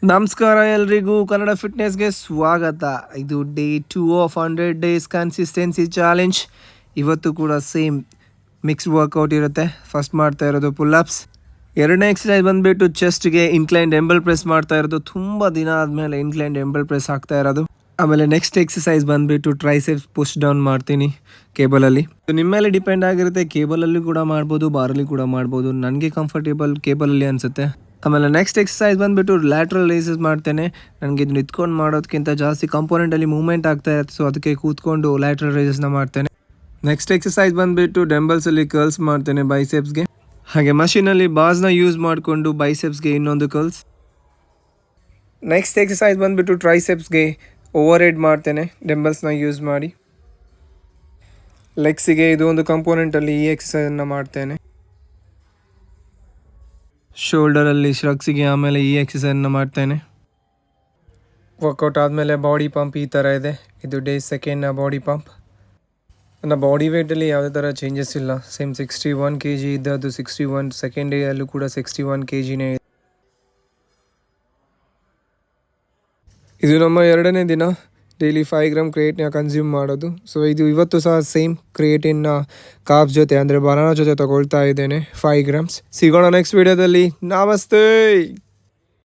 ನಮಸ್ಕಾರ ಎಲ್ರಿಗೂ ಕನ್ನಡ ಫಿಟ್ನೆಸ್ಗೆ ಸ್ವಾಗತ. ಇದು day 2 of 100 days consistency challenge. ಇವತ್ತು ಕೂಡ ಸೇಮ್ ಮಿಕ್ಸ್ ವರ್ಕೌಟ್ ಇರುತ್ತೆ. ಫಸ್ಟ್ ಮಾಡ್ತಾ ಇರೋದು ಪುಲ್ಅಪ್ಸ್. ಎರಡನೇ ಎಕ್ಸಸೈಸ್ ಬಂದುಬಿಟ್ಟು ಚೆಸ್ಟ್ಗೆ ಇನ್ಕ್ಲೈನ್ ಡಂಬಲ್ ಪ್ರೆಸ್ ಮಾಡ್ತಾ ಇರೋದು. ತುಂಬ ದಿನ ಆದಮೇಲೆ ಇನ್ಕ್ಲೈನ್ ಡಂಬಲ್ ಪ್ರೆಸ್ ಆಗ್ತಾ ಇರೋದು. ಆಮೇಲೆ ನೆಕ್ಸ್ಟ್ ಎಕ್ಸಸೈಸ್ ಬಂದುಬಿಟ್ಟು ಟ್ರೈಸೆಪ್ಸ್ ಪುಷ್ ಡೌನ್ ಮಾಡ್ತೀನಿ ಕೇಬಲಲ್ಲಿ. ನಿಮ್ಮ ಮೇಲೆ ಡಿಪೆಂಡ್ ಆಗಿರುತ್ತೆ. ಕೇಬಲಲ್ಲಿ ಕೂಡ ಮಾಡ್ಬೋದು, ಬಾರಲ್ಲಿ ಕೂಡ ಮಾಡ್ಬೋದು. ನನಗೆ ಕಂಫರ್ಟೇಬಲ್ ಕೇಬಲಲ್ಲಿ ಅನಿಸುತ್ತೆ. ಆಮೇಲೆ ನೆಕ್ಸ್ಟ್ ಎಕ್ಸಸೈಸ್ ಬಂದುಬಿಟ್ಟು ಲ್ಯಾಟ್ರಲ್ ರೇಸಸ್ ಮಾಡ್ತೇನೆ. ನನಗೆ ಇದು ನಿಂತ್ಕೊಂಡು ಮಾಡೋದಕ್ಕಿಂತ ಜಾಸ್ತಿ ಕಂಪೋನೆಂಟಲ್ಲಿ ಮೂವ್ಮೆಂಟ್ ಆಗ್ತಾ ಇರುತ್ತೆ, ಸೊ ಅದಕ್ಕೆ ಕೂತ್ಕೊಂಡು ಲ್ಯಾಟ್ರಲ್ ರೇಸಸ್ನ ಮಾಡ್ತೇನೆ. ನೆಕ್ಸ್ಟ್ ಎಕ್ಸಸೈಸ್ ಬಂದುಬಿಟ್ಟು ಡಂಬಲ್ಸಲ್ಲಿ ಕರ್ಲ್ಸ್ ಮಾಡ್ತೇನೆ ಬೈಸೆಪ್ಸ್ಗೆ. ಹಾಗೆ ಮಷೀನಲ್ಲಿ ಬಾಸ್ನ ಯೂಸ್ ಮಾಡಿಕೊಂಡು ಬೈಸೆಪ್ಸ್ಗೆ ಇನ್ನೊಂದು ಕರ್ಲ್ಸ್. ನೆಕ್ಸ್ಟ್ ಎಕ್ಸಸೈಸ್ ಬಂದುಬಿಟ್ಟು ಟ್ರೈಸೆಪ್ಸ್ಗೆ ಓವರ್ ಹೆಡ್ ಮಾಡ್ತೇನೆ ಡಂಬಲ್ಸ್ನ ಯೂಸ್ ಮಾಡಿ. ಲೆಗ್ಸಿಗೆ ಇದು ಒಂದು ಕಂಪೋನೆಂಟಲ್ಲಿ ಈ ಎಕ್ಸಸೈಸನ್ನು ಮಾಡ್ತೇನೆ. ಶೋಲ್ಡರಲ್ಲಿ ಶ್ರಗ್ಸಿಗೆ ಆಮೇಲೆ ಈ ಎಕ್ಸಸೈಸನ್ನು ಮಾಡ್ತೇನೆ. ವರ್ಕೌಟ್ ಆದಮೇಲೆ ಬಾಡಿ ಪಂಪ್ ಈ ಥರ ಇದೆ. ಇದು ಡೇ ಸೆಕೆಂಡ್ನ ಬಾಡಿ ಪಂಪ್. ನನ್ನ ಬಾಡಿ ವೇಟಲ್ಲಿ ಯಾವುದೇ ಥರ ಚೇಂಜಸ್ ಇಲ್ಲ. ಸೇಮ್ 61 kg ಇದ್ದದ್ದು 61. ಸೆಕೆಂಡ್ ಡೇಯಲ್ಲೂ ಕೂಡ 61 kgನೇ ಇದೆ. ಇದು ನಮ್ಮ ಎರಡನೇ ದಿನ. ಡೈಲಿ 5 ಗ್ರಾಮ್ ಕ್ರಿಯೇಟಿನ್ನ ಕನ್ಸ್ಯೂಮ್ ಮಾಡೋದು. ಸೊ ಇದು ಇವತ್ತು ಸಹ ಸೇಮ್ ಕ್ರಿಯೇಟಿನ್ನ ಕಾರ್ಬ್ಸ್ ಜೊತೆ ಅಂದರೆ ಬನಾನಾ ಜೊತೆ ತಗೊಳ್ತಾ ಇದ್ದೇನೆ 5 ಗ್ರಾಮ್ಸ್. ಸಿಗೋಣ ನೆಕ್ಸ್ಟ್ ವಿಡಿಯೋದಲ್ಲಿ. ನಮಸ್ತೆ.